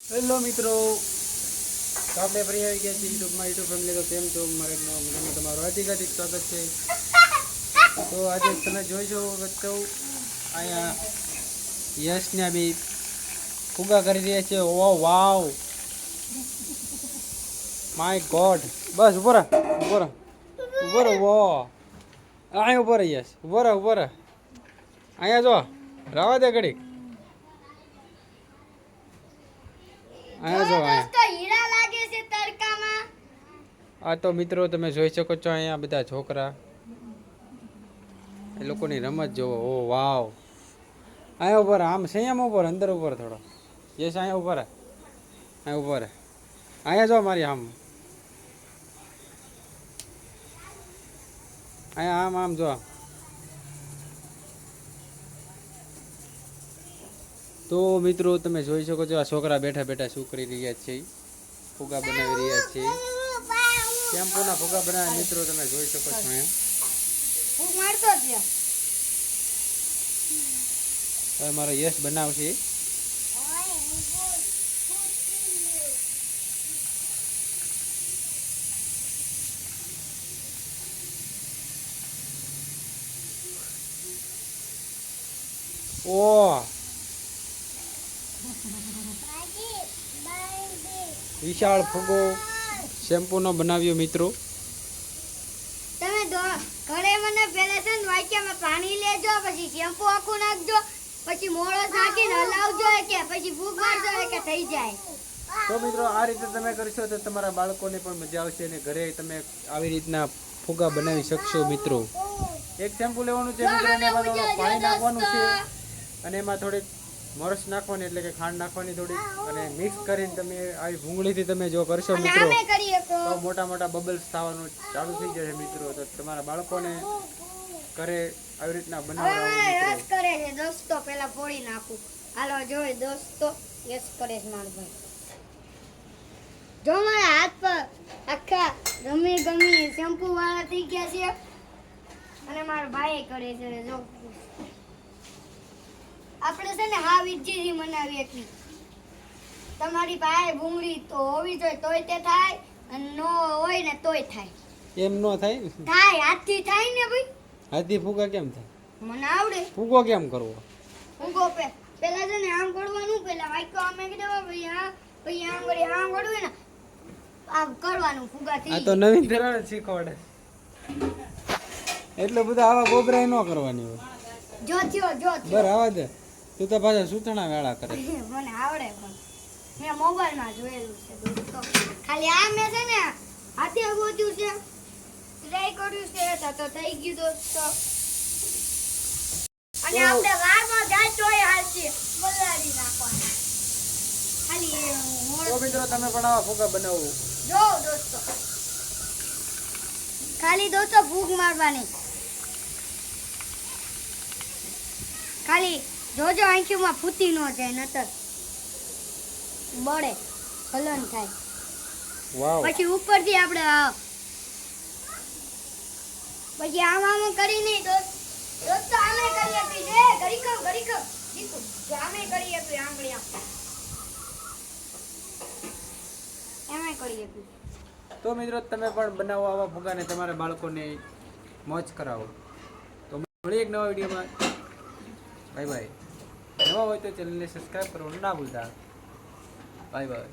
Hello મિત્રો, તો આપણે ફરી આવી ગયા છીએ યુટ્યુબમાં. યુટ્યુબ ફેમિલી તો કેમ છો? મારે મને તમારું હાર્દિક સ્વાગત છે. તો આજે તમે જોઈશો વચ્ચે અહીંયા યશને બી ફુગા કરી રહ્યા છે. ઓ વાવ, માય ગોડ. બસ ઉભો રહે, ઉભો રહે, ઉભો રહે. વો અહીંયા ઉભો રહે યશ, ઉભો રહે, ઉભો રહે. અહીંયા જો રવા દે ઘડીક. આ તો મિત્રો તમે જોઈ શકો છો, અહીંયા બધા છોકરા એ લોકોની રમત જોવો. ઓ વાવ, અહીંયા ઉપર આમ સંયમ ઉપર અંદર ઉપર થોડો. યસ અહીંયા ઉપર, અહીંયા ઉપર, અહીંયા જો મારી આમ, અહીંયા આમ આમ જો. તો મિત્રો તમે જોઈ શકો છો, આ છોકરા બેઠા બેઠા શું કરી રહ્યા છે? ફુગા બનાવી રહ્યા છે. શેમ્પૂના ફુગા બનાવ્યા મિત્રો, તમે જોઈ શકો છો. હવે મારો યશ બનાવશે. ઓ વિશાળ ફુગો શેમ્પૂનો બનાવ્યો મિત્રો. તમે ઘરે મને પહેલા છે ને વાટકામાં પાણી લેજો, પછી શેમ્પુ આખું નાખજો, પછી મોળો નાખીને હલાવજો કે પછી ફૂગ મારજો કે થઈ જાય. તો મિત્રો આ રીતે તમે કરશો તો તમારા બાળકોને પણ મજા આવશે અને ઘરે તમે આવી રીતના ફુગા બનાવી શકશો મિત્રો. એક શેમ્પુ લેવાનું છે મિત્રો, અને એમાં થોડું પાણી નાખવાનું છે અને એમાં થોડીક મરચ નાખવાની એટલે કે ખાંડ નાખવાની થોડી, અને મિક્સ કરીને તમે આવી ભૂંગળીથી તમે જો કરશો મિત્રો તો મોટા મોટા બબલ્સ થવાનું ચાલુ થઈ જશે મિત્રો. તો તમારા બાળકોને ઘરે આવી રીતના બનાવવા કરે છે દોસ્તો. પહેલા પોળી નાખું, હાલો જોઈ દોસ્તો. યસ કરે છે મારો ભાઈ. જો મારા હાથ પર આખા ગમી ગમી શેમ્પુ વાળા થઈ ગયા છે, અને મારો ભાઈ કરે છે. જો આપણે છે ને હા વિજયથી મનાવીએ છીએ. તમારી પાસે ભૂંગળી તો હોવી જોઈએ તોય તે થાય, અને નો હોય ને તોય થાય. એમ નો થાય? થાય, હાથથી થાય ને ભાઈ. હાથથી ફુગા કેમ થાય? મને આવડે. ફુગો કેમ કરવો? ફુગો પેલા છે ને આમ કરવાનું, પેલા વાઈકો આમ એક દેવા, પછી આમ કરી આમ કરવું ને આમ કરવાનું ફુગાથી. આ તો નવીન ધરાણ શીખવાડે. એટલે બધા આવા બોબરાય ન કરવાની હોય. જો બરાબર દે. તું તો પાછા સૂચના વેળા કરે. મને આવડે, પણ મેં મોબાઈલમાં જોયેલું છે દોસ્તો. ખાલી આ મેં છે ને હાથે ગોત્યું છે, ટ્રાય કર્યું છે તો થઈ ગયું દોસ્તો. અને આપણે વારમાં જાય તોય હાલશે, બગાડી નાખવાના. ખાલી તો મિત્રો તમે પણ આવા ફુગા બનાવો. જો દોસ્તો, ખાલી દોસ્તો ભૂખ મારવાની. ખાલી જોજો આંખીમાં ફૂટી ન જાય, નતર બળે, હલન થાય. વાવ. પછી ઉપરથી આપણે પછી આમ આમ કરી નહીં દોસ્તો આમે કરી આપી દે. ઘડી કમ દીકુ આમે કરી આપી, આંગળી આમ એમે કરી આપી. તો મિત્રો તમે પણ બનાવો આવા ફુગાને, તમારા બાળકોને મોજ કરાવો. તો મળી એક નવા વિડીયોમાં. Bye bye. નવા હોય તો ચેનલને સબસ્ક્રાઈબ કરવાનું ના ભૂલતા. Bye bye.